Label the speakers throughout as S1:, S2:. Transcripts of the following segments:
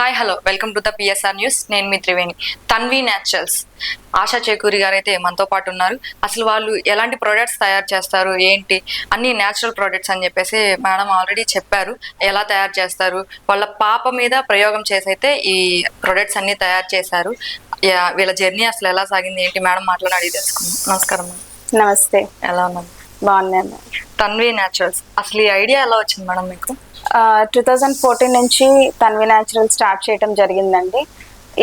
S1: Hi hello welcome to the PSR news. నేను మీ Triveni. Tanvi naturals ASHA చేకూరి గారు అయితే మనతో పాటు ఉన్నారు. అసలు వాళ్ళు ఎలాంటి ప్రొడక్ట్స్ తయారు చేస్తారు, ఏంటి అన్ని న్యాచురల్ ప్రొడక్ట్స్ అని చెప్పేసి మేడం ఆల్రెడీ చెప్పారు. ఎలా తయారు చేస్తారు, వాళ్ళ పాప మీద ప్రయోగం చేసి అయితే ఈ ప్రొడక్ట్స్ అన్ని తయారు చేశారు. వీళ్ళ జర్నీ అసలు ఎలా సాగింది, ఏంటి మేడం మాట్లాడి అడిగి తెలుసుకుందాం. నమస్కారం.
S2: నమస్తే.
S1: ఎలా ఉన్నారు?
S2: బాగున్నాను.
S1: తన్వి న్యాచురల్స్ అసలు ఈ ఐడియా ఎలా వచ్చింది మేడం మీకు?
S2: 2014 నుంచి తన్వి న్యాచురల్ స్టార్ట్ చేయడం జరిగిందండి.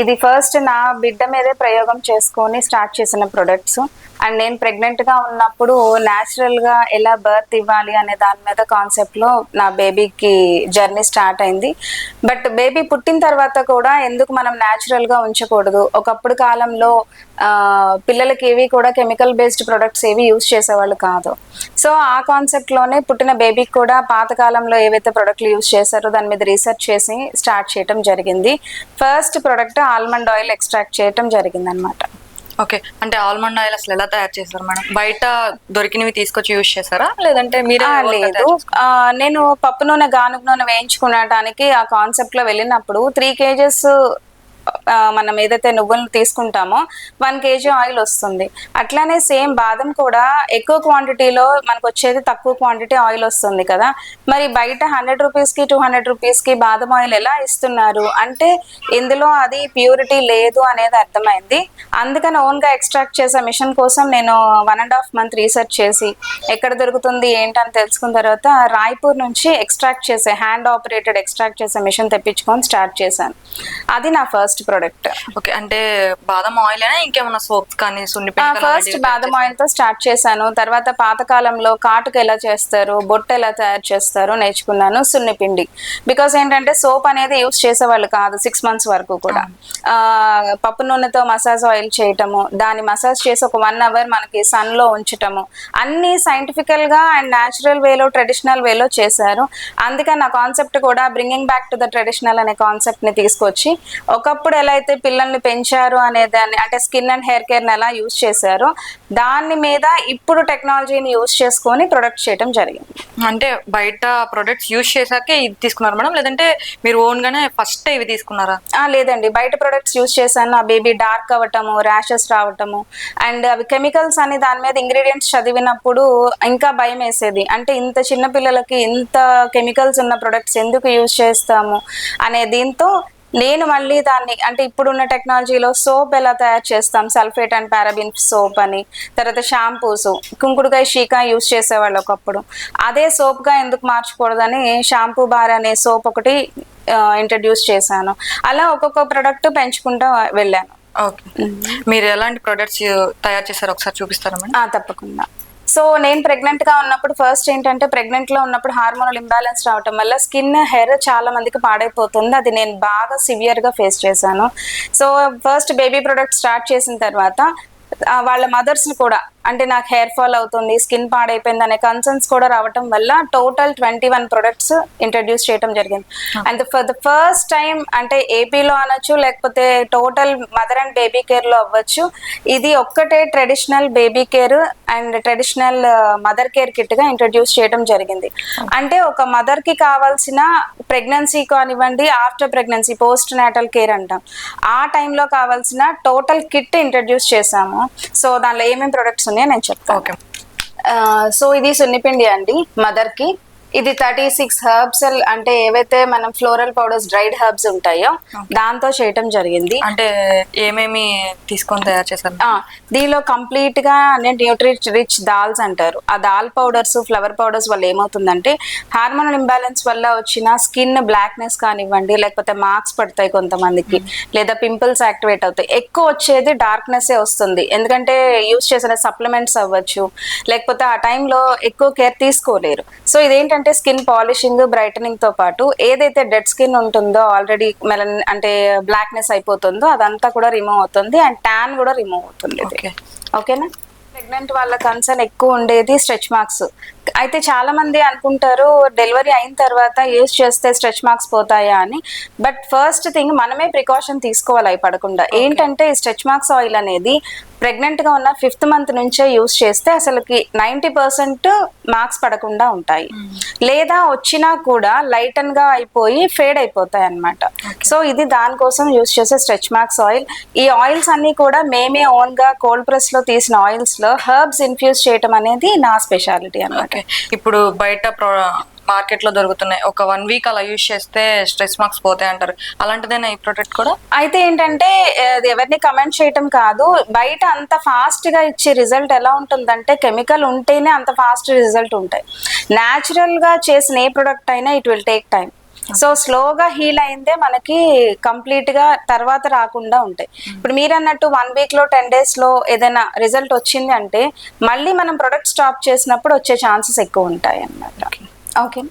S2: ఇది ఫస్ట్ నా బిడ్డ మీదే ప్రయోగం చేసుకొని స్టార్ట్ చేసిన ప్రొడక్ట్స్. అండ్ నేను ప్రెగ్నెంట్గా ఉన్నప్పుడు న్యాచురల్గా ఎలా బర్త్ ఇవ్వాలి అనే దాని మీద కాన్సెప్ట్లో నా బేబీకి జర్నీ స్టార్ట్ అయింది. బట్ బేబీ పుట్టిన తర్వాత కూడా ఎందుకు మనం న్యాచురల్గా ఉంచకూడదు? ఒకప్పుడు కాలంలో పిల్లలకి ఏవి కూడా కెమికల్ బేస్డ్ ప్రొడక్ట్స్ ఏవి యూజ్ చేసేవాళ్ళు కాదు. సో ఆ కాన్సెప్ట్లోనే పుట్టిన బేబీకి కూడా పాతకాలంలో ఏవైతే ప్రొడక్ట్లు యూజ్ చేశారో దాని మీద రీసెర్చ్ చేసి స్టార్ట్ చేయడం జరిగింది. First product almond oil extract చేయడం జరిగింది అనమాట.
S1: ఓకే, అంటే ఆల్మండ్ ఆయిల్ అసలు ఎలా తయారు చేస్తారు మేడం? బయట దొరికినవి తీసుకొచ్చి యూజ్ చేస్తారా, లేదంటే మీరే?
S2: లేదు, నేను పప్పు నూనె గానుగ నూనె వేయించుకునడానికి ఆ కాన్సెప్ట్ లో వెళ్ళినప్పుడు 3 kgs మనం ఏదైతే నువ్వులు తీసుకుంటామో 1 kg ఆయిల్ వస్తుంది. అట్లానే సేమ్ బాదం కూడా ఎక్కువ క్వాంటిటీలో మనకు వచ్చేది తక్కువ క్వాంటిటీ ఆయిల్ వస్తుంది కదా. మరి బయట 100 రూపీస్కి 200 రూపీస్కి బాదం ఆయిల్ ఎలా ఇస్తున్నారు అంటే ఇందులో అది ప్యూరిటీ లేదు అనేది అర్థమైంది. అందుకని ఓన్గా ఎక్స్ట్రాక్ట్ చేసే మిషన్ కోసం నేను 1.5 month రీసెర్చ్ చేసి ఎక్కడ దొరుకుతుంది ఏంటని తెలుసుకున్న తర్వాత రాయ్పూర్ నుంచి ఎక్స్ట్రాక్ట్ చేసే హ్యాండ్ ఆపరేటెడ్ ఎక్స్ట్రాక్ట్ చేసే మిషన్ తెప్పించుకొని స్టార్ట్ చేశాను. అది నా ఫస్ట్ ప్రొడక్ట్.
S1: ఓకే, అంటే బాదం ఆయిల్ అయినా ఇంకేమైనా సోప్స్ కానీ
S2: ఫస్ట్ బాదం ఆయిల్ తో స్టార్ట్ చేశాను. తర్వాత పాతకాలంలో కాటుకు ఎలా చేస్తారు, బొట్టు ఎలా తయారు చేస్తారో నేర్చుకున్నాను. సున్నిపిండి, బికాస్ ఏంటంటే సోప్ అనేది యూస్ చేసేవాళ్ళు కాదు 6 months వరకు కూడా. పప్పు నూనెతో మసాజ్ ఆయిల్ చేయటము, దాన్ని మసాజ్ చేసి ఒక 1 hour మనకి సన్ లో ఉంచటము, అన్ని సైంటిఫికల్ గా అండ్ న్యాచురల్ వేలో ట్రెడిషనల్ వేలో చేశారు. అందుకని నా కాన్సెప్ట్ కూడా bringing back to the traditional అనే కాన్సెప్ట్ ని తీసుకొచ్చి ఒకప్పుడు ఎలా అయితే పిల్లల్ని పెంచారు అనే దాన్ని అంటే స్కిన్ అండ్ హెయిర్ కేర్ ని ఎలా యూజ్ చేశారో దాని మీద ఇప్పుడు టెక్నాలజీని యూజ్ చేసుకొని ప్రొడక్ట్ చేయడం జరిగింది.
S1: అంటే బయట ప్రొడక్ట్స్ యూజ్ చేశాకే ఇది తీసుకున్నారు మేడం, లేదంటే మీరు ఓన్ గానే ఫస్ట్ ఇవి తీసుకున్నారా?
S2: లేదండి, బయట ప్రొడక్ట్స్ యూజ్ చేశాను. ఆ బేబీ డార్క్ అవ్వటము, ర్యాషెస్ రావటము అండ్ అవి కెమికల్స్ అని దాని మీద ఇంగ్రీడియంట్స్ చదివినప్పుడు ఇంకా భయం వేసేది. అంటే ఇంత చిన్న పిల్లలకి ఇంత కెమికల్స్ ఉన్న ప్రొడక్ట్స్ ఎందుకు యూజ్ చేస్తాము అనే దీంతో నేను మళ్ళీ దాన్ని అంటే ఇప్పుడున్న టెక్నాలజీలో సోప్ ఎలా తయారు చేస్తాం, సల్ఫేట్ అండ్ పారాబిన్ సోప్ అని, తర్వాత షాంపూస్ కుంకుడుకాయ షీకా యూజ్ చేసేవాళ్ళు ఒకప్పుడు. అదే సోప్గా ఎందుకు మార్చకూడదని షాంపూ బార్ అనే సోప్ ఒకటి ఇంట్రడ్యూస్ చేశాను. అలా ఒక్కొక్క ప్రొడక్ట్ పెంచుకుంటూ వెళ్ళాను.
S1: ఓకే, మీరు ఎలాంటి ప్రొడక్ట్స్ తయారు చేశారో ఒకసారి చూపిస్తారా మేడం?
S2: తప్పకుండా. సో నేను ప్రెగ్నెంట్గా ఉన్నప్పుడు ఫస్ట్ ఏంటంటే ప్రెగ్నెంట్లో ఉన్నప్పుడు హార్మోనల్ ఇంబ్యాలెన్స్ రావటం వల్ల స్కిన్ హెయిర్ చాలా మందికి పాడైపోతుంది. అది నేను బాగా సివియర్గా ఫేస్ చేశాను. So first baby product start చేసిన తర్వాత వాళ్ళ మదర్స్ని కూడా అంటే నాకు హెయిర్ ఫాల్ అవుతుంది, స్కిన్ పాడైపోయింది అనే కన్సర్న్స్ కూడా రావటం వల్ల టోటల్ 21 ప్రొడక్ట్స్ ఇంట్రడ్యూస్ చేయడం జరిగింది. And for the first time అంటే ఏపీలో అనొచ్చు, లేకపోతే టోటల్ మదర్ అండ్ బేబీ కేర్లో అవ్వచ్చు, ఇది ఒక్కటే traditional baby care and traditional mother care కిట్గా ఇంట్రడ్యూస్ చేయడం జరిగింది. అంటే ఒక మదర్కి కావాల్సిన ప్రెగ్నెన్సీ కానివ్వండి, after pregnancy postnatal care అంటాం, ఆ టైంలో కావాల్సిన టోటల్ కిట్ ఇంట్రడ్యూస్ చేశాము. సో దానిలో ఏమేమి ప్రొడక్ట్స్ నేను చెప్తాను. సో ఇది సున్నిపిండి అండి మదర్కి. ఇది 36 హెర్బ్స్ అంటే ఏవైతే మనం ఫ్లోరల్ పౌడర్స్ డ్రైడ్ హెర్బ్స్ ఉంటాయో దాంతో చేయటం జరిగింది.
S1: అంటే ఏమేమి తీసుకొని తయారు చేశారు?
S2: దీనిలో కంప్లీట్ గా న్యూట్రి రిచ్ దాల్స్ అంటారు. ఆ దాల్ పౌడర్స్, ఫ్లవర్ పౌడర్స్ వల్ల ఏమవుతుందంటే హార్మోనల్ ఇంబ్యాలెన్స్ వల్ల వచ్చిన స్కిన్ బ్లాక్నెస్ కానివ్వండి, లేకపోతే మార్క్స్ పడతాయి కొంతమందికి, లేదా పింపుల్స్ యాక్టివేట్ అవుతాయి. ఎక్కువ వచ్చేది డార్క్నెస్ వస్తుంది, ఎందుకంటే యూజ్ చేసిన సప్లిమెంట్స్ అవ్వచ్చు, లేకపోతే ఆ టైంలో ఎక్కువ కేర్ తీసుకోలేరు. సో ఇదేంటంటే స్కిన్ పాలిషింగ్, బ్రైటనింగ్ తో పాటు ఏదైతే డెడ్ స్కిన్ ఉంటుందో ఆల్రెడీ మెలన్ అంటే బ్లాక్నెస్ అయిపోతుందో అదంతా కూడా రిమూవ్ అవుతుంది అండ్ ట్యాన్ కూడా రిమూవ్ అవుతుంది. ఓకేనా? ప్రెగ్నెంట్ వాళ్ళ కన్సర్న్ ఎక్కువ ఉండేది స్ట్రెచ్ మార్క్స్. అయితే చాలా మంది అనుకుంటారు డెలివరీ అయిన తర్వాత యూజ్ చేస్తే స్ట్రెచ్ మార్క్స్ పోతాయా అని. బట్ ఫస్ట్ థింగ్ మనమే ప్రికాషన్ తీసుకోవాలి అవి పడకుండా. ఏంటంటే ఈ స్ట్రెచ్ మార్క్స్ ఆయిల్ అనేది ప్రెగ్నెంట్గా ఉన్న 5th మంత్ నుంచే యూస్ చేస్తే అసలుకి 90% మార్క్స్ పడకుండా ఉంటాయి. లేదా వచ్చినా కూడా లైటన్గా అయిపోయి ఫేడ్ అయిపోతాయి అన్నమాట. సో ఇది దానికోసం యూస్ చేసే స్ట్రెచ్ మార్క్స్ ఆయిల్. ఈ ఆయిల్స్ అన్నీ కూడా మేమే ఓన్గా కోల్డ్ ప్రెస్లో తీసిన ఆయిల్స్లో హెర్బ్స్ ఇన్ఫ్యూజ్ చేయటం అనేది నా స్పెషాలిటీ అన్నమాట.
S1: ఇప్పుడు బయట మార్కెట్ లో దొరుకుతున్నాయి, ఒక 1 వీక్ అలా యూజ్ చేస్తే స్ట్రెస్ మార్క్స్ పోతాయి అంటారు, అలాంటిదేనా ఈ ప్రోడక్ట్ కూడా?
S2: అయితే ఏంటంటే అది ఎవరిని కమెంట్ చేయటం కాదు, బయట అంత ఫాస్ట్ గా ఇచ్చే రిజల్ట్ ఎలా ఉంటుందంటే కెమికల్ ఉంటేనే అంత ఫాస్ట్ రిజల్ట్ ఉంటాయి. న్యాచురల్ గా చేసిన ఏ ప్రొడక్ట్ అయినా it will take time. So స్లోగా హీల్ అయిందే మనకి కంప్లీట్ గా తర్వాత రాకుండా ఉంటాయి. ఇప్పుడు మీరు అన్నట్టు 1 వీక్ లో 10 days లో ఏదైనా రిజల్ట్ వచ్చింది అంటే మళ్ళీ మనం ప్రొడక్ట్ స్టాప్ చేసినప్పుడు వచ్చే ఛాన్సెస్ ఎక్కువ ఉంటాయి అన్నమాట. ఓకే.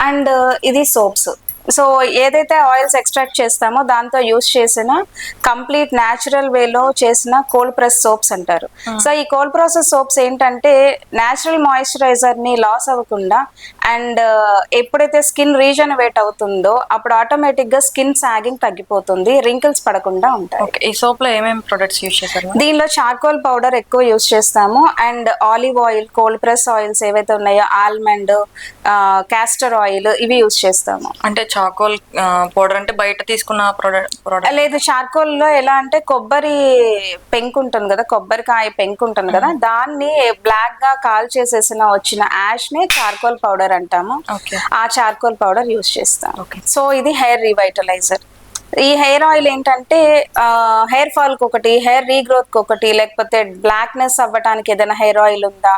S2: అండ్ ఇది సోప్స్. సో ఏదైతే ఆయిల్స్ ఎక్స్ట్రాక్ట్ చేస్తామో దాంతో యూస్ చేసిన కంప్లీట్ న్యాచురల్ వేలో చేసిన కోల్డ్ ప్రెస్ సోప్స్ అంటారు. సో ఈ కోల్డ్ ప్రాసెస్ సోప్స్ ఏంటంటే న్యాచురల్ మాయిశ్చరైజర్ ని లాస్ అవ్వకుండా అండ్ ఎప్పుడైతే స్కిన్ రీజనరేట్ అవుతుందో అప్పుడు ఆటోమేటిక్ గా స్కిన్ సాగింగ్ తగ్గిపోతుంది, రింకిల్స్ పడకుండా ఉంటాయి.
S1: ఈ సోప్ లో ఏమేమి ప్రొడక్ట్స్ యూస్ చేస్తారు?
S2: దీనిలో చార్కోల్ పౌడర్ ఎక్కువ యూస్ చేస్తాము and olive oil, cold press oils ఏవైతే ఉన్నాయో ఆల్మండ్, క్యాస్టర్ ఆయిల్ ఇవి యూస్ చేస్తాము.
S1: అంటే చార్కోల్ పౌడర్ అంటే బయట తీసుకున్న ప్రోడక్ట్
S2: లేదు, చార్కోల్ లో ఎలా అంటే కొబ్బరి పెంకు ఉంటుంది కదా, కొబ్బరికాయ పెంకు ఉంటుంది కదా, దాన్ని బ్లాక్ గా కాల్ చేసేసిన వచ్చిన యాష్ ని చార్కోల్ పౌడర్ అంటాము. ఆ చార్కోల్ పౌడర్ యూస్ చేస్తాం. సో ఇది హెయిర్ రివైటలైజర్. ఈ హెయిర్ ఆయిల్ ఏంటంటే హెయిర్ ఫాల్ కి ఒకటి, హెయిర్ రీగ్రోత్ కి ఒకటి, లేకపోతే బ్లాక్నెస్ అవ్వడానికి ఏదైనా హెయిర్ ఆయిల్ ఉందా,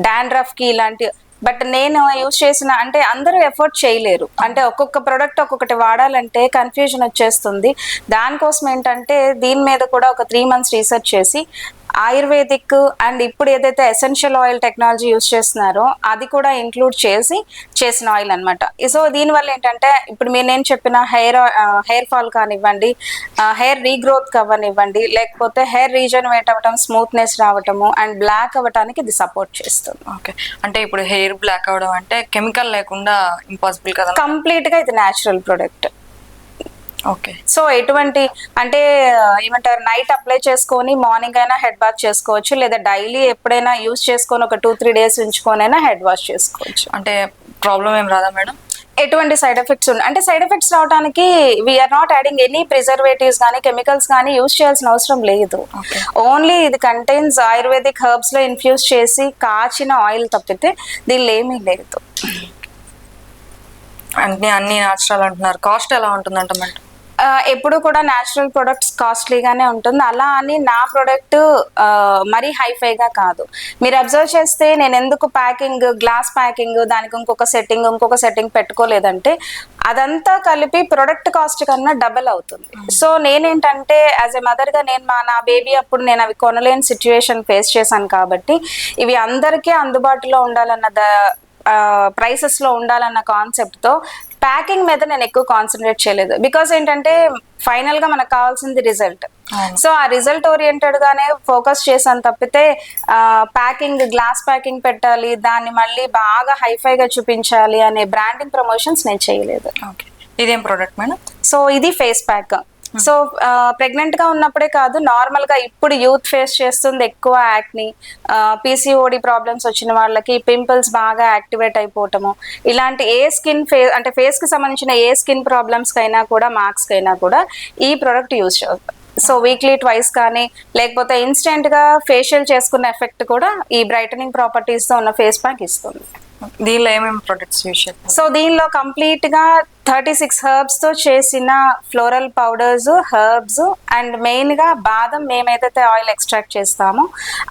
S2: డాండ్రఫ్ కి ఇలాంటి. బట్ నేను యూజ్ చేసిన అంటే అందరూ ఎఫర్ట్ చేయలేరు, అంటే ఒక్కొక్క ప్రొడక్ట్ ఒక్కొక్కటి వాడాలంటే కన్ఫ్యూజన్ వచ్చేస్తుంది. దానికోసం ఏంటంటే దీని మీద కూడా ఒక 3 months రీసెర్చ్ చేసి ఆయుర్వేదిక్ అండ్ ఇప్పుడు ఏదైతే ఎసెన్షియల్ ఆయిల్ టెక్నాలజీ యూజ్ చేస్తున్నారో అది కూడా ఇంక్లూడ్ చేసి చేసిన ఆయిల్ అనమాట. సో దీనివల్ల ఏంటంటే ఇప్పుడు నేను చెప్పిన హెయిర్ ఫాల్ కానివ్వండి, హెయిర్ రీగ్రోత్ అవ్వనివ్వండి, లేకపోతే హెయిర్ రీజనరేట్ అవ్వటం, స్మూత్నెస్ రావటము అండ్ బ్లాక్ అవ్వటానికి ఇది సపోర్ట్ చేస్తుంది.
S1: ఓకే. అంటే ఇప్పుడు హెయిర్ బ్లాక్ అవడం అంటే కెమికల్ లేకుండా ఇంపాసిబుల్ కదా?
S2: కంప్లీట్ గా ఇది న్యాచురల్ ప్రొడక్ట్.
S1: ఓకే.
S2: సో ఎటువంటి అంటే ఏమంటారు, నైట్ అప్లై చేసుకొని మార్నింగ్ అయినా హెడ్ బాత్ చేసుకోవచ్చు, లేదా డైలీ ఎప్పుడైనా యూజ్ చేసుకొని ఒక 2-3 days ఉంచుకొనైనా హెడ్ వాష్ చేసుకోవచ్చు.
S1: అంటే ప్రాబ్లం ఏం రాదా మేడం?
S2: ఎటువంటి సైడ్ ఎఫెక్ట్స్ ఉన్నాయి అంటే సైడ్ ఎఫెక్ట్స్ రావడానికి we are not adding any preservatives కానీ కెమికల్స్ కానీ యూజ్ చేయాల్సిన అవసరం లేదు. ఓన్లీ ఇది కంటైన్స్ ఆయుర్వేదిక్ హెర్బ్స్ లో ఇన్ఫ్యూజ్ చేసి కాచిన ఆయిల్ తప్పితే దీనిలో ఏమీ లేదు.
S1: అన్ని న్యాచురల్ అంటున్నారు, కాస్ట్ ఎలా ఉంటుందంట మేడం?
S2: ఎప్పుడు కూడా న్యాచురల్ ప్రొడక్ట్స్ కాస్ట్లీగానే ఉంటుంది. అలా అని నా ప్రొడక్ట్ మరీ హైఫైగా కాదు. మీరు అబ్జర్వ్ చేస్తే నేను ఎందుకు ప్యాకింగ్, గ్లాస్ ప్యాకింగ్, దానికి ఇంకొక సెట్టింగ్ పెట్టుకోలేదంటే అదంతా కలిపి ప్రొడక్ట్ కాస్ట్ కన్నా డబల్ అవుతుంది. సో నేనేంటంటే యాజ్ ఎ మదర్గా నా బేబీ అప్పుడు నేను అవి కొనలేని సిచ్యువేషన్ ఫేస్ చేశాను కాబట్టి ఇవి అందరికీ అందుబాటులో ఉండాలన్న ప్రైసెస్ లో ఉండాలన్న కాన్సెప్ట్ తో ప్యాకింగ్ మీద నేను ఎక్కువ కాన్సన్ట్రేట్ చేయలేదు. బికాస్ ఏంటంటే ఫైనల్ గా మనకు కావాల్సింది రిజల్ట్. సో ఆ రిజల్ట్ ఓరియంటెడ్ గానే ఫోకస్ చేశాను తప్పితే ప్యాకింగ్, గ్లాస్ ప్యాకింగ్ పెట్టాలి, దాన్ని మళ్ళీ బాగా హైఫైగా చూపించాలి అనే బ్రాండింగ్ ప్రమోషన్స్ నేను చేయలేదు.
S1: ఇదేం ప్రోడక్ట్ మేడం?
S2: సో ఇది ఫేస్ ప్యాక్. సో ప్రెగ్నెంట్ గా ఉన్నప్పుడే కాదు, నార్మల్ గా ఇప్పుడు యూత్ ఫేస్ చేస్తుంది ఎక్కువ యాక్ని, పీసీఓడి ప్రాబ్లమ్స్ వచ్చిన వాళ్ళకి పింపుల్స్ బాగా యాక్టివేట్ అయిపోవటము, ఇలాంటి ఏ స్కిన్ అంటే ఫేస్ కి సంబంధించిన ఏ స్కిన్ ప్రాబ్లమ్స్ కైనా కూడా, మార్క్స్ కైనా కూడా ఈ ప్రోడక్ట్ యూజ్ చేస్తాం. సో వీక్లీ ట్వైస్ కానీ లేకపోతే ఇన్స్టెంట్ గా ఫేషియల్ చేసుకున్న ఎఫెక్ట్ కూడా ఈ బ్రైటనింగ్ ప్రాపర్టీస్ తో ఉన్న ఫేస్ ప్యాక్ ఇస్తుంది.
S1: దీనిలో ఏమేమి ప్రొడక్ట్స్ యూజ్ చేస్తారు?
S2: సో దీనిలో కంప్లీట్ గా 36 హెర్బ్స్ తో చేసిన floral powders, herbs and main గా బాదం మేమైతే ఆయిల్ ఎక్స్ట్రాక్ట్ చేస్తామో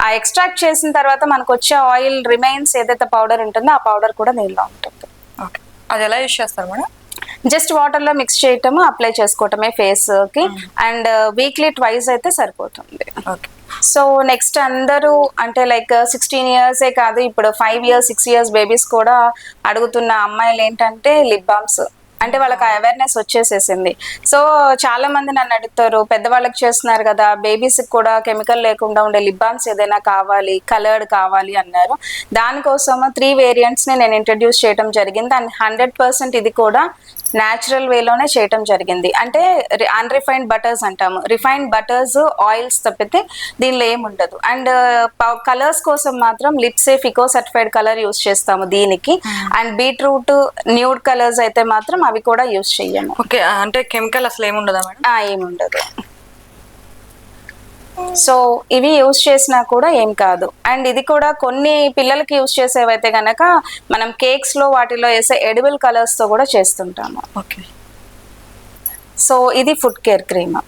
S2: ఆ ఎక్స్ట్రాక్ట్ చేసిన తర్వాత మనకు వచ్చే ఆయిల్ రిమైన్స్ ఏదైతే పౌడర్ ఉంటుందో ఆ పౌడర్ కూడా దీనిలో ఉంటుంది.
S1: ఓకే. అది ఎలా యూజ్ చేస్తారు మేడం?
S2: జస్ట్ వాటర్ లో మిక్స్ చేయటము, అప్లై చేసుకోవటమే ఫేస్ కి అండ్ వీక్లీ ట్వైస్ అయితే సరిపోతుంది. సో నెక్స్ట్ అందరూ అంటే లైక్ 16 years కాదు, ఇప్పుడు 5 years 6 years బేబీస్ కూడా అడుగుతున్న అమ్మాయిలు ఏంటంటే లిప్ బామ్స్. అంటే వాళ్ళకి అవేర్నెస్ వచ్చేసేసింది. సో చాలా మంది నన్ను అడుగుతారు, పెద్దవాళ్ళకి చేస్తున్నారు కదా, బేబీస్ కూడా కెమికల్ లేకుండా ఉండే లిప్ బామ్స్ ఏదైనా కావాలి, కలర్డ్ కావాలి అన్నారు. దానికోసం 3 variants ని నేను ఇంట్రడ్యూస్ చేయడం జరిగింది అండ్ 100% ఇది కూడా న్యాచురల్ వేలోనే చేయటం జరిగింది. అంటే అన్రిఫైన్డ్ బటర్స్ అంటాము, రిఫైన్డ్ బటర్స్ ఆయిల్స్ తప్పితే దీనిలో ఏముండదు. అండ్ కలర్స్ కోసం మాత్రం లిప్సే ఫికో సర్టిఫైడ్ కలర్ యూస్ చేస్తాము దీనికి. అండ్ బీట్రూట్ న్యూడ్ కలర్స్ అయితే మాత్రం అవి కూడా యూస్ చెయ్యము.
S1: ఓకే, అంటే కెమికల్ అసలు ఏముండదా మేడం?
S2: ఏముండదు. సో ఇవి యూస్ చేసినా కూడా ఏం కాదు. అండ్ ఇది కూడా కొన్ని పిల్లలకి యూస్ చేసేవైతే గనక మనం కేక్స్ లో వాటిలో వేసే ఎడిబుల్ కలర్స్ తో కూడా చేస్తుంటాము.
S1: ఓకే.
S2: సో ఇది ఫుడ్ కేర్ క్రీమ్.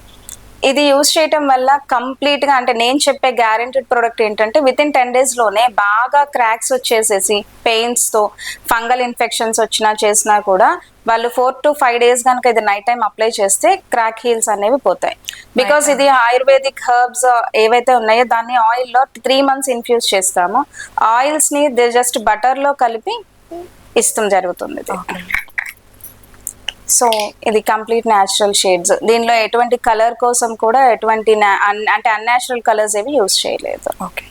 S2: ఇది యూస్ చేయటం వల్ల కంప్లీట్ గా, అంటే నేను చెప్పే గ్యారెంటెడ్ ప్రోడక్ట్ ఏంటంటే విత్ ఇన్ 10 days లోనే బాగా క్రాక్స్ వచ్చేసేసి పెయిన్స్ తో ఫంగల్ ఇన్ఫెక్షన్స్ వచ్చినా చేసినా కూడా వాళ్ళు 4 to 5 days కనుక ఇది నైట్ టైం అప్లై చేస్తే క్రాక్ హీల్స్ అనేవి పోతాయి. బికాస్ ఇది ఆయుర్వేదిక్ హర్బ్స్ ఏవైతే ఉన్నాయో దాన్ని ఆయిల్లో 3 months ఇన్ఫ్యూజ్ చేస్తాము. ఆయిల్స్ ని జస్ట్ బటర్ లో కలిపి ఇష్టం జరుగుతుంది. సో ఇది కంప్లీట్ న్యాచురల్ షేడ్స్. దీనిలో ఎటువంటి కలర్ కోసం కూడా ఎటువంటి అంటే అన్యాచురల్ కలర్స్ ఏవి యూజ్ చేయలేదు.
S1: ఓకే.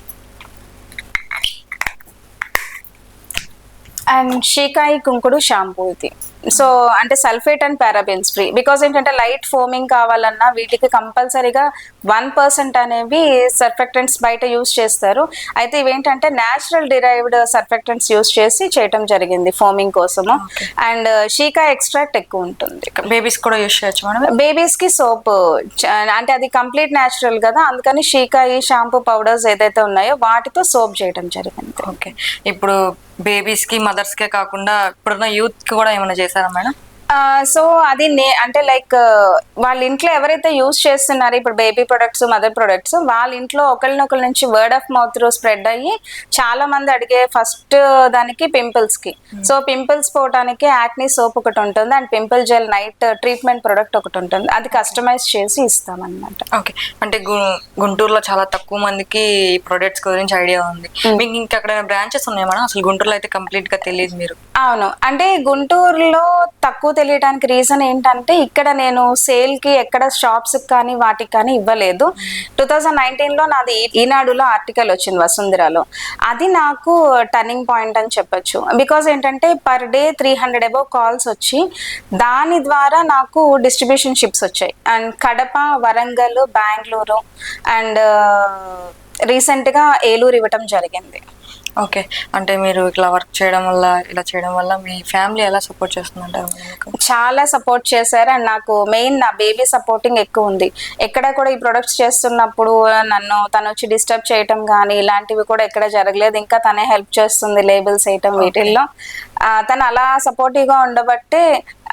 S2: అండ్ షీకాయి కుంకుడు షాంపూ ఇది. సో అంటే sulphate and parabens free. Because ఏంటంటే లైట్ ఫోమింగ్ కావాలన్నా వీటికి కంపల్సరీగా 1% అనేవి సర్ఫెక్టెంట్స్ బయట యూస్ చేస్తారు. అయితే ఇవేంటంటే న్యాచురల్ డిరైవ్డ్ సర్ఫెక్టెంట్స్ యూస్ చేసి చేయటం జరిగింది ఫోమింగ్ కోసము. అండ్ షీకా ఎక్స్ట్రాక్ట్ ఎక్కువ ఉంటుంది.
S1: బేబీస్ కూడా యూస్ చేయొచ్చు మేడం?
S2: బేబీస్ కి సోప్ అంటే అది కంప్లీట్ న్యాచురల్ కదా, అందుకని షీకాయి షాంపూ పౌడర్స్ ఏదైతే ఉన్నాయో వాటితో సోప్ చేయడం జరిగింది.
S1: ఓకే. ఇప్పుడు బేబీస్ కి మదర్స్ కే కాకుండా ఇప్పుడున్న యూత్ కి కూడా ఏమైనా చేశారా మేడం?
S2: సో అది అంటే లైక్ వాళ్ళ ఇంట్లో ఎవరైతే యూస్ చేస్తున్నారో ఇప్పుడు బేబీ ప్రొడక్ట్స్ మదర్ ప్రొడక్ట్స్, వాళ్ళ ఇంట్లో ఒకళ్ళ నుంచి వర్డ్ ఆఫ్ మౌత్ స్ప్రెడ్ అయ్యి చాలా మంది అడిగే ఫస్ట్ దానికి పింపుల్స్ కి. సో పింపుల్స్ పోవడానికి యాక్నీ సోప్ ఒకటి ఉంటుంది and pimple gel night treatment product ఒకటి ఉంటుంది. అది కస్టమైజ్ చేసి ఇస్తామన్నమాట.
S1: ఓకే. అంటే గుంటూరులో చాలా తక్కువ మందికి ఈ ప్రొడక్ట్స్ గురించి ఐడియా ఉంది. మీకు ఇంకా అక్కడ బ్రాంచెస్ ఉన్నాయి మేడం? అసలు గుంటూరులో అయితే కంప్లీట్ గా తెలియదు మీరు.
S2: అవును, అంటే గుంటూరులో తక్కువ తెలియడానికి రీజన్ ఏంటంటే ఇక్కడ నేను సేల్ కి ఎక్కడ షాప్స్ కానీ వాటికి కానీ ఇవ్వలేదు. 2019 లో నాది ఈనాడులో ఆర్టికల్ వచ్చింది వసుంధరలో. అది నాకు టర్నింగ్ పాయింట్ అని చెప్పొచ్చు. బికాజ్ ఏంటంటే పర్ డే 300 above కాల్స్ వచ్చి దాని ద్వారా నాకు డిస్ట్రిబ్యూషన్ షిప్స్ వచ్చాయి. And Kadapa, Warangal, Bengaluru and recent గా ఏలూరు ఇవ్వటం జరిగింది.
S1: ఓకే. అంటే మీరు ఇట్లా వర్క్ చేయడం వల్ల, ఇలా చేయడం వల్ల మీ ఫ్యామిలీ ఎలా సపోర్ట్ చేస్తుందంటారు?
S2: చాలా సపోర్ట్ చేశారు. అండ్ నాకు మెయిన్ నా బేబీ సపోర్టింగ్ ఎక్కువ ఉంది. ఎక్కడ కూడా ఈ ప్రొడక్ట్స్ చేస్తున్నప్పుడు తను వచ్చి డిస్టర్బ్ చేయటం కానీ ఇలాంటివి కూడా ఎక్కడ జరగలేదు. ఇంకా తనే హెల్ప్ చేస్తుంది లేబుల్స్ వేయటం వీటిల్లో. తను అలా సపోర్టివ్ గా ఉండబట్టే,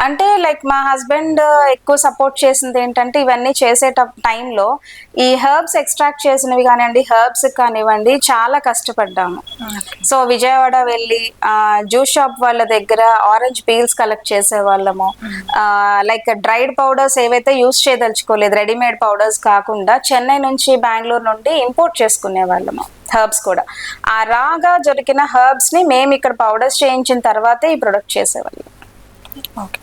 S2: అంటే లైక్ మా హస్బెండ్ ఎక్కువ సపోర్ట్ చేసింది ఏంటంటే ఇవన్నీ చేసే టైంలో ఈ హెర్బ్స్ ఎక్స్ట్రాక్ట్ చేసినవి కానివ్వండి, హెర్బ్స్ కానివ్వండి చాలా కష్టపడ్డాము. సో విజయవాడ వెళ్ళి జ్యూస్ షాప్ వాళ్ళ దగ్గర ఆరెంజ్ పీల్స్ కలెక్ట్ చేసే వాళ్ళము. లైక్ డ్రైడ్ పౌడర్స్ ఏవైతే యూస్ చేయదలుచుకోలేదు, రెడీమేడ్ పౌడర్స్ కాకుండా చెన్నై నుంచి బెంగళూరు నుండి ఇంపోర్ట్ చేసుకునే వాళ్ళము హెర్బ్స్ కూడా. ఆ రాగా దొరికిన హెర్బ్స్ ని మేము ఇక్కడ పౌడర్స్ చేయించిన తర్వాతే ఈ ప్రొడక్ట్ చేసేవాళ్ళం.
S1: ఓకే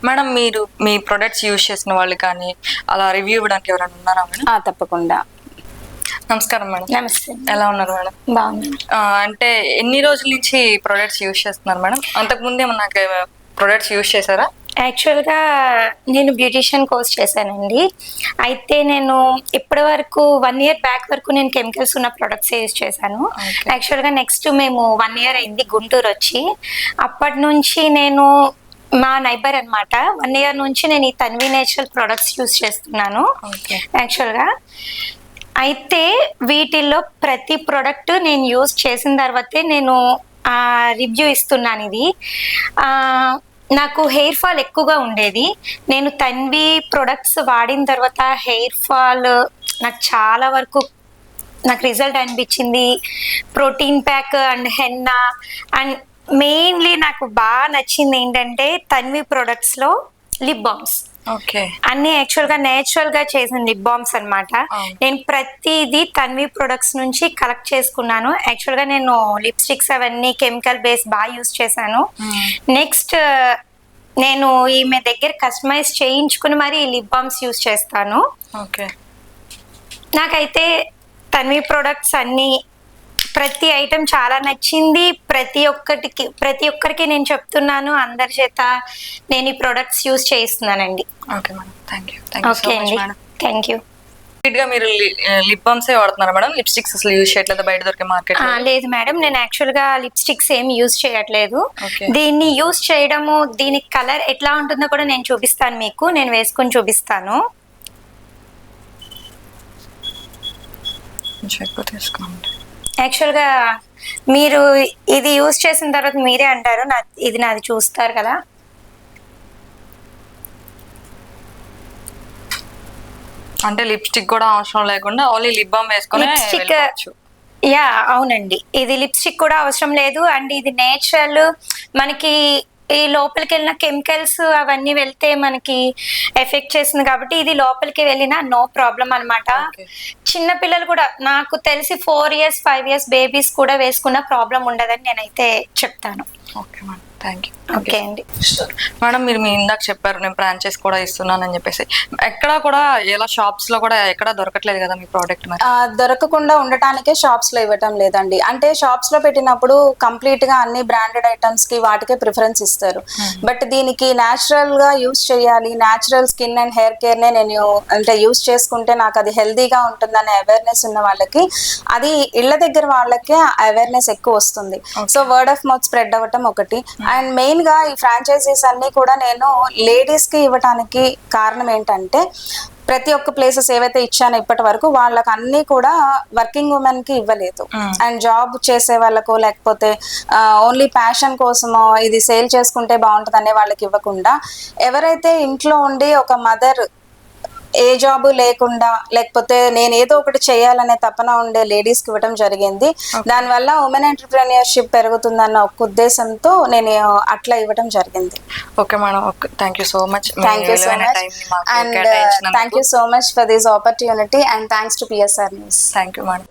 S1: మేడం, మీరు మీ ప్రొడక్ట్స్ యూజ్ చేసిన వాళ్ళు కానీ అలా రివ్యూ ఇవ్వడానికి ఎవరైనా ఉన్నారా మేడం?
S2: తప్పకుండా.
S1: నమస్కారం మేడం.
S2: నమస్తే.
S1: ఎలా ఉన్నారు మేడం?
S2: బాగుంది.
S1: అంటే ఎన్ని రోజుల నుంచి ప్రొడక్ట్స్ యూజ్ చేస్తున్నారు మేడం? అంతకుముందు ఏమన్నా ప్రొడక్ట్స్ యూజ్ చేశారా?
S3: యాక్చువల్గా నేను బ్యూటిషియన్ కోర్స్ చేశానండి. అయితే నేను ఇప్పటి వరకు 1 year బ్యాక్ వరకు నేను కెమికల్స్ ఉన్న ప్రొడక్ట్స్ యూజ్ చేశాను. యాక్చువల్గా నెక్స్ట్ మేము 1 year అయింది గుంటూరు వచ్చి. అప్పటి నుంచి నేను మా నైబర్ అనమాట, 1 year నుంచి నేను ఈ తన్వి నేచురల్ ప్రొడక్ట్స్ యూజ్ చేస్తున్నాను యాక్చువల్గా. అయితే వీటిల్లో ప్రతి ప్రోడక్ట్ నేను యూజ్ చేసిన తర్వాతే నేను రివ్యూ ఇస్తున్నాను. ఇది నాకు హెయిర్ ఫాల్ ఎక్కువగా ఉండేది. నేను తన్వి ప్రొడక్ట్స్ వాడిన తర్వాత హెయిర్ ఫాల్ నాకు చాలా వరకు నాకు రిజల్ట్ అనిపించింది. Protein pack and henna and mainly నాకు బాగా నచ్చింది ఏంటంటే తన్వి ప్రొడక్ట్స్లో లిప్ బామ్స్.
S1: ఓకే.
S3: అన్ని యాక్చువల్ గా నేచురల్ గా చేసిన లిప్ బామ్స్ అన్నమాట. నేను ప్రతిదీ తన్వి ప్రొడక్ట్స్ నుంచి కలెక్ట్ చేసుకున్నాను. యాక్చువల్ గా నేను లిప్స్టిక్స్ అవన్నీ కెమికల్ బేస్ బాగా యూస్ చేశాను. నెక్స్ట్ నేను ఈమె దగ్గర కస్టమైజ్ చేయించుకుని మరి లిప్ బామ్స్ యూస్ చేస్తాను.
S1: ఓకే.
S3: నాకైతే తన్వి ప్రొడక్ట్స్ అన్ని ప్రతి ఐటెం చాలా నచ్చింది. ప్రతి ఒక్కరికి నేను చెప్తున్నాను, అందరి చేత నేను ఈ ప్రొడక్ట్స్ యూజ్ చేయిస్తున్నానండి.
S1: Okay madam, thank you so
S3: okay
S1: much
S3: అండి,
S1: మేడం.
S3: Thank you.
S1: గా మీరు లిప్ బామ్సే వాడుతున్నారా మేడం? లిప్స్టిక్స్ అసలు యూజ్ చేయట్లేదు బయట దొరికే మార్కెట్?
S3: లేదు మేడం, నేను యాక్చువల్ గా లిప్స్టిక్స్ ఏం యూజ్ చేయట్లేదు.
S1: Okay.
S3: దీన్ని యూజ్ చేయడము, దీని కలర్ ఎట్లా ఉంటుందో కూడా నేను చూపిస్తాను మీకు. నేను వేసుకొని చూపిస్తాను.
S1: ఎక్కువ తీసుకోండి.
S3: యాక్చువల్ గా మీరు ఇది యూజ్ చేసిన తర్వాత మీరే అంటారు, ఇది నాది చూస్తారు కదా.
S1: అంటే లిప్స్టిక్ కూడా అవసరం లేకుండా ఓన్లీ లిప్ బామ్ వేసుకొని
S3: లిప్స్టిక్, యా అవునండి, ఇది లిప్స్టిక్ కూడా అవసరం లేదు. అండ్ ఇది నేచురల్. మనకి ఈ లోపలికి వెళ్ళిన కెమికల్స్ అవన్నీ వెళ్తే మనకి ఎఫెక్ట్ చేస్తుంది కాబట్టి ఇది లోపలికి వెళ్ళినా నో ప్రాబ్లం అనమాట.
S1: Okay.
S3: చిన్న పిల్లలు కూడా, నాకు తెలిసి 4 years 5 years బేబీస్ కూడా వేసుకున్న ప్రాబ్లం ఉండదని నేనైతే చెప్తాను.
S1: Okay madam, thank you.
S3: Okay అండి.
S1: మేడం మీరు ఇందాక చెప్పారు నేను బ్రాంచెస్ కూడా ఇస్తున్నానని చెప్పేసి, ఎక్కడా కూడా ఎలా షాప్స్ లో కూడా ఎక్కడా దొరకట్లేదు కదా మీ ప్రోడక్ట్? మరి
S2: దొరకకుండా ఉండటానికే షాప్స్ లో ఇవ్వటం లేదండి. అంటే షాప్స్ లో పెట్టినప్పుడు కంప్లీట్ గా అన్ని బ్రాండెడ్ ఐటమ్స్ కి వాటికే ప్రిఫరెన్స్ ఇస్తారు. బట్ దీనికి న్యాచురల్ గా యూస్ చేయాలి, natural skin and hair care నే నేను అంటే యూస్ చేసుకుంటే నాకు అది హెల్దీగా ఉంటుందనే అవేర్నెస్ ఉన్న వాళ్ళకి, అది ఇళ్ల దగ్గర వాళ్ళకే అవేర్నెస్ ఎక్కువ వస్తుంది. So word of mouth spread అవ్వటం ఒకటి. అండ్ మెయిన్ గా ఈ ఫ్రాంచైజీస్ అన్ని కూడా నేను లేడీస్ కి ఇవ్వటానికి కారణం ఏంటంటే, ప్రతి ఒక్క ప్లేసెస్ ఏవైతే ఇచ్చానో ఇప్పటి వరకు వాళ్ళకి అన్ని కూడా వర్కింగ్ ఉమెన్ కి ఇవ్వలేదు. అండ్ జాబ్ చేసే వాళ్ళకో లేకపోతే ఓన్లీ ప్యాషన్ కోసమో ఇది సేల్ చేసుకుంటే బాగుంటుంది అనే వాళ్ళకి ఇవ్వకుండా, ఎవరైతే ఇంట్లో ఉండి ఒక మదర్ ఏ జాబు లేకుండా లేకపోతే నేను ఏదో ఒకటి చేయాలనే తపన ఉండే లేడీస్ కి ఇవ్వడం జరిగింది. దానివల్ల ఉమెన్ ఎంటర్‌ప్రెన్యూర్‌షిప్ పెరుగుతుందన్న ఒక ఉద్దేశంతో నేను అట్లా ఇవ్వడం జరిగింది.
S1: Okay madam, thank you so much.
S2: Thank you so much and thank you so much for this opportunity and thanks to PSR News.
S1: Thank you madam.